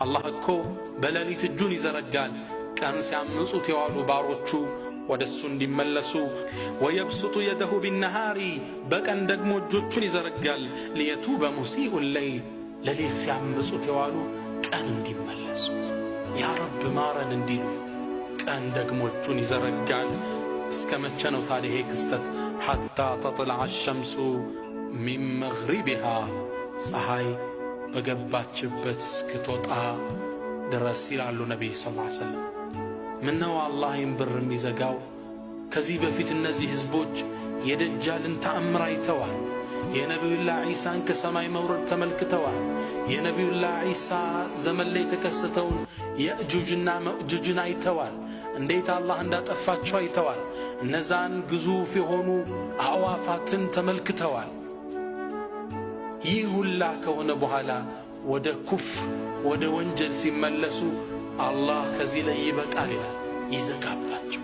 አላህ እኮ በሌሊት እጁን ይዘረጋል ቀን ሲያምፁት የዋሉ ባሮቹ ወደሱ እንዲመለሱ። ወየብሱጡ የደሁ ቢነሃሪ በቀን ደግሞ እጆቹን ይዘረጋል ሊየቱበ ሙሲኡ ለይል ሌሊት ሲያምፁት የዋሉ ቀን እንዲመለሱ ያ ረብ ማረን እንዲሉ ቀን ደግሞ እጁን ይዘረጋል። እስከ መቼ ነው ታዲያ ይሄ ክስተት? ሐታ ተጥለዐ ሸምሱ ሚን መግሪቢሃ ፀሐይ በገባችበት እስክትወጣ ድረስ ይላሉ ነቢይ ሰለላሁ ዐለይሂ ወሰለም። ምነው አላህን ብር የሚዘጋው? ከዚህ በፊት እነዚህ ሕዝቦች የደጃልን ተአምር አይተዋል። የነቢዩላህ ዒሳን ከሰማይ መውረድ ተመልክተዋል። የነቢዩላህ ዒሳ ዘመን ላይ የተከሰተውን የእጁጅና መእጁጅን አይተዋል። እንዴት አላህ እንዳጠፋቸው አይተዋል። እነዛን ግዙፍ የሆኑ አዕዋፋትን ተመልክተዋል። ይህ ሁላ ከሆነ በኋላ ወደ ኩፍር ወደ ወንጀል ሲመለሱ አላህ ከዚህ ላይ ይበቃል ይላል፣ ይዘጋባቸው።